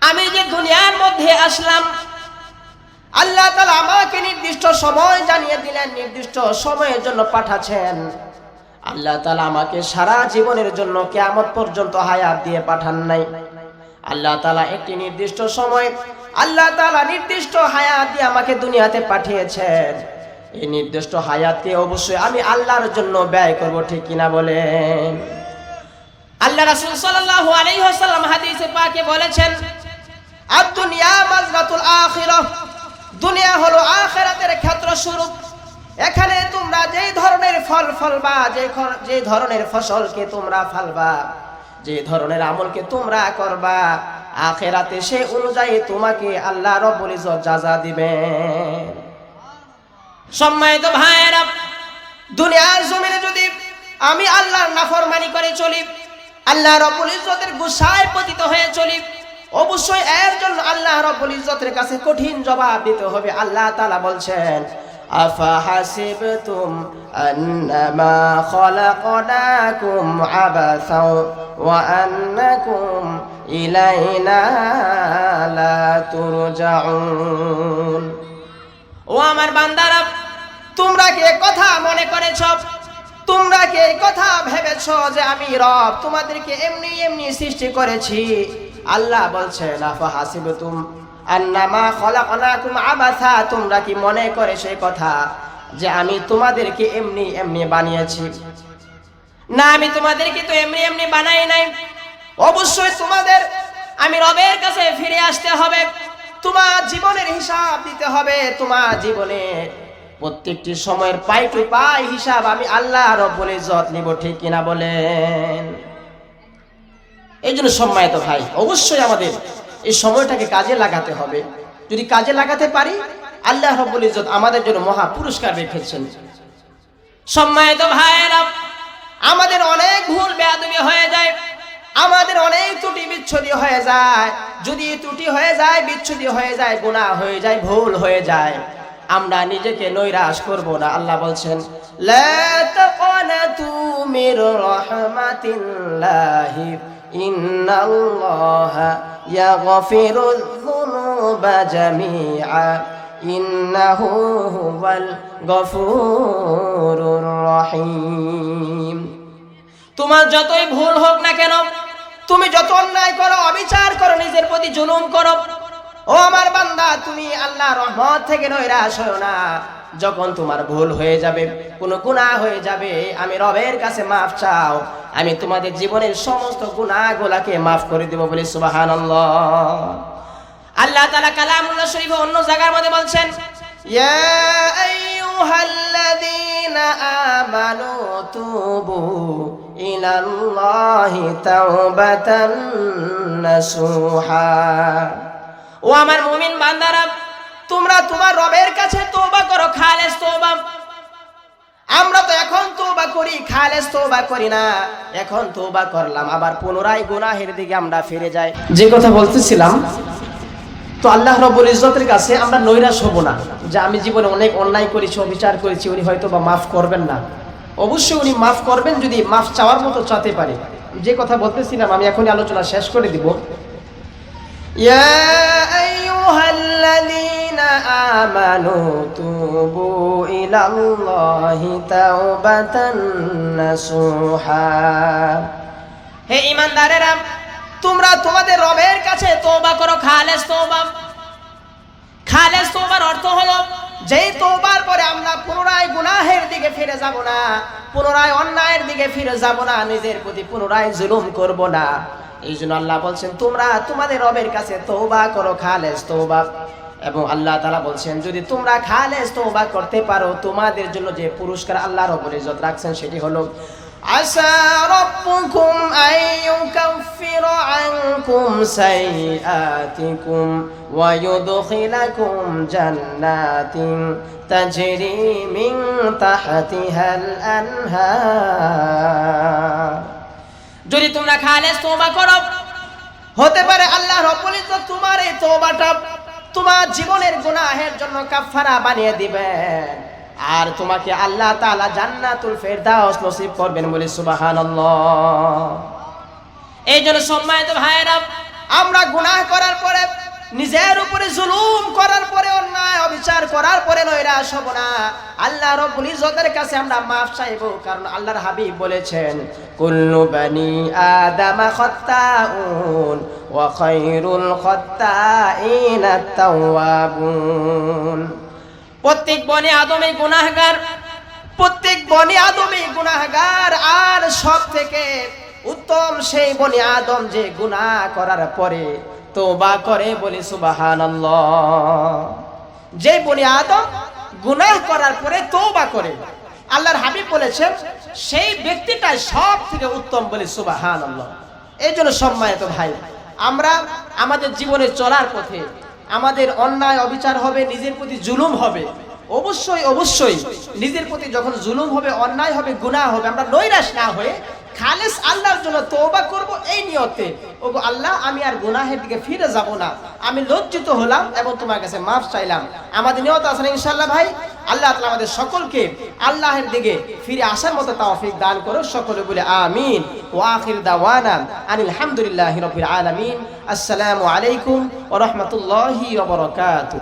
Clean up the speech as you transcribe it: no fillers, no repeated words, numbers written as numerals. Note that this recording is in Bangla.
আমি যে দুনিয়ার মধ্যে আসলাম, আল্লাহ তাআলা আমাকে নির্দিষ্ট সময় জানিয়ে দিলেন, নির্দিষ্ট সময়ের জন্য পাঠাচ্ছেন। আল্লাহ তাআলা আমাকে সারা জীবনের জন্য কিয়ামত পর্যন্ত হায়াত দিয়ে পাঠান নাই। আল্লাহ তাআলা একটি নির্দিষ্ট সময়, আল্লাহ তাআলা নির্দিষ্ট হায়াত দিয়ে আমাকে দুনিয়াতে পাঠিয়েছেন। এই নির্দিষ্ট হায়াতকে অবশ্যই আমি আল্লাহর জন্য ব্যয় করব, ঠিক কিনা বলেন? আল্লাহ রাসূল সাল্লাল্লাহু আলাইহি ওয়াসাল্লাম হাদিসে পাকে বলেছেন, আদ-দুনিয়া মাজরাতুল আখিরাহ, দুনিয়া হলো আখিরাতের ক্ষেত্রস্বরূপ। এখানে তোমরা যেই ধরনের ফল ফলবা, যে ধরনের ফসলকে তোমরা ফলবা, যে ধরনের আমলকে তোমরা করবা, আখিরাতে সে অনুযায়ী তোমাকে আল্লাহ রাব্বুল ইজ্জত জাযা দিবেন। সম্মানিত ভাইয়েরা, দুনিয়ার জমিনে যদি আমি আল্লাহর নাফরমানি করে চলি, আল্লাহ রাব্বুল ইজ্জতের গুসায় পতিত হয়ে চলি, অবশ্যই এর জন্য আল্লাহ রাব্বুল ইজ্জতের কাছে কঠিন জবাব দিতে হবে। আল্লাহ তাআলা বলছেন, আফাহাসিবতুম আন্নামা খলাকনাকুম আবাসাও ওয়া আন্নাকুম ইলাইনা লা তুরজাউন। ও আমার বান্দারা, তোমরা কি কথা মনে করেছ, তোমরা কি কথা ভেবেছ যে আমি রব তোমাদেরকে এমনি এমনি সৃষ্টি করেছি? আল্লাহ বলছেন, আফাহাসিবতুম আন্নামা খলাকনাকুম আবাসা, তোমরা কি মনে করে সেই কথা যে আমি তোমাদেরকে এমনি এমনি বানিয়েছি? না, আমি তোমাদেরকে তো এমনি এমনি বানাই নাই। অবশ্যই তোমাদের আমি রবের কাছে ফিরে আসতে হবে, তোমার জীবনের হিসাব দিতে হবে। তোমার জীবনে প্রত্যেকটি সময়ের পাই টু পাই হিসাব আমি আল্লাহ রব্বুল ইজ্জত নিব, ঠিক কিনা বলেন? এই জন্য সম্মানিত ভাই, অবশ্যই আমাদের এই সময়টাকে কাজে লাগাতে হবে। যদি কাজে লাগাতে পারি, আল্লাহ রাব্বুল ইজ্জত আমাদের জন্য মহা পুরস্কার রেখেছেন। সম্মানিত ভাইয়েরা, আমাদের অনেক ভুল বেয়াদবি হয়ে যায়, আমাদের অনেক ত্রুটি বিচ্ছুতি হয়ে যায়। যদি ত্রুটি হয়ে যায়, বিচ্ছুতি হয়ে যায়, গুনাহ হয়ে যায়, ভুল হয়ে যায়, আমরা নিজেকে নৈরাশ করব না। আল্লাহ বলছেন, লা তাকানাতু মির রাহমাতিল্লাহি ইন্নাল্লাহা ইয়াগফিরুয যুনুবা জামিআ ইন্নাহু হুয়াল গফুরুর রহিম। তোমার যতই ভুল হোক না কেন, তুমি যত অন্যায় করো, অবিচার করো, নিজের প্রতি জুলুম করো, ও আমার বান্দা, তুমি আল্লাহর রহমত থেকে নৈরাশ হয়ো না। যখন তোমার ভুল হয়ে যাবে, কোনো গুনাহ হয়ে যাবে, আমি রবের কাছে মাফ চাও, আমি তোমাদের জীবনের সমস্ত গুনাহগুলোকে মাফ করে দেব বলে সুবহানাল্লাহ। আল্লাহ তাআলা কালামুল্লাহ শরীফে অন্য জায়গার মধ্যে বলছেন, ইয়া আইয়ুহাল্লাযীনা আমানু তুবু ইলাল্লাহি তাওবাতান নাসুহা। ও আমার মুমিন বান্দারা, তোমরা তোমার রবের কাছে তওবা করো, খালেস তওবা। আমরা তো এখন তওবা করি, খালেস তওবা করি না। এখন তওবা করলাম, আবার পুনরায় গুনাহের দিকে আমরা ফিরে যাই। যে কথা বলতেছিলাম, তো আল্লাহ রাব্বুল ইজ্জতের কাছে আমরা নৈরাশ হব না যে আমি জীবনে অনেক অন্যায় করেছি, অবিচার করেছি, উনি হয়তো বা মাফ করবেন না। অবশ্যই উনি মাফ করবেন, যদি মাফ চাওয়ার মতো চাইতে পারি। যে কথা বলতেছিলাম, আমি এখনই আলোচনা শেষ করে দিব। ইয়া আইয়ুহাল্লাযীনা আমানু তুবু ইলাল্লাহি তাওবাতান নাসুহা। হে ঈমানদারেরা, তোমরা তোমাদের রবের কাছে তওবা করো, খালেস তওবা। খালেস তওবার অর্থ হলো, যেই তওবার পরে আমরা পুনরায় গুনাহের দিকে ফিরে যাব না, পুনরায় অন্যায়ের দিকে ফিরে যাব না, নিজের প্রতি পুনরায় জুলুম করব না। এই জন্য আল্লাহ বলছেন, তোমরা তোমাদের রবের কাছে তওবা করো, খালেস তওবা। এবং আল্লাহ তাআলা বলছেন, যদি তোমরা খালেস তওবা করতে পারো, তোমাদের জন্য যে পুরস্কার আল্লাহ রাব্বুল ইজ্জত রাখছেন সেটি হলো, আসা রাব্বুকুম আইয়ুকাফিরা আনকুম সাইয়্যাতিকুম ওয়া ইউদখিলাকুম জান্নাতিন তাজরি মিন তাহতিহাল আনহার। যদি তোমরা খালেস তওবা করো, হতে পারে আল্লাহ রাব্বুল ইজ্জত তোমার এই তওবাটা তোমার জীবনের গুনাহের জন্য কাফারা বানিয়ে দিবেন, আর তোমাকে আল্লাহ তাআলা জান্নাতুল ফেরদাউস নসিব করবেন বলে সুবহানাল্লাহ। এই জন্য সম্মানিত ভাইয়েরা, আমরা গুনাহ করার পরে, নিজের উপরে জুলুম করার পরে, অন্যায় অবিচার করার পরে নৈরাশ হব না। আল্লাহ রাব্বুল ইজ্জতের কাছে আমরা মাফ চাইবো, কারণ আল্লাহর হাবিব বলেছেন কুল্লু বানি আদামা খাত্তাউন ওয়া খায়রুল খাত্তাইনা তাওয়াবুন। প্রত্যেক বনি আদমই গুনাহগার, প্রত্যেক বনি আদমই গুনাহগার, আর সব থেকে উত্তম সেই বনি আদম যে গুনাহ করার পরে তওবা করে, বলি সুবহানাল্লাহ। যে বনি আদম গুনাহ করার পরে তওবা করে, আল্লাহর হাবিব বলেছেন সেই ব্যক্তিটাই সব থেকে উত্তম, বলি সুবহানাল্লাহ। এই জন্য সম্মানিত ভাই, আমরা আমাদের জীবনে চলার পথে আমাদের অন্যায় অবিচার হবে, নিজের প্রতি জুলুম হবে, অবশ্যই অবশ্যই নিজের প্রতি যখন জুলুম হবে, অন্যায় হবে, গুনাহ হবে, আমরা নৈরাশ না হয়ে খালেস আল্লাহর জন্য তওবা করব এই নিয়তে, ওগো আল্লাহ আমি আর গুনাহের দিকে ফিরে যাব না, আমি লজ্জিত হলাম এবং তোমার কাছে মাফ চাইলাম। আমাদের নিয়ত আছে না ইনশাআল্লাহ ভাই? আল্লাহ তাআলা আমাদের সকলকে আল্লাহর দিকে ফিরে আসার মতো তৌফিক দান করো, সকলে বলে আমিন। ওয়া আখির দাওয়ানা আনিল হামদুলিল্লাহি রাব্বিল আলামিন। আসসালামু আলাইকুম ওয়া রাহমাতুল্লাহি ওয়া বারাকাতুহু।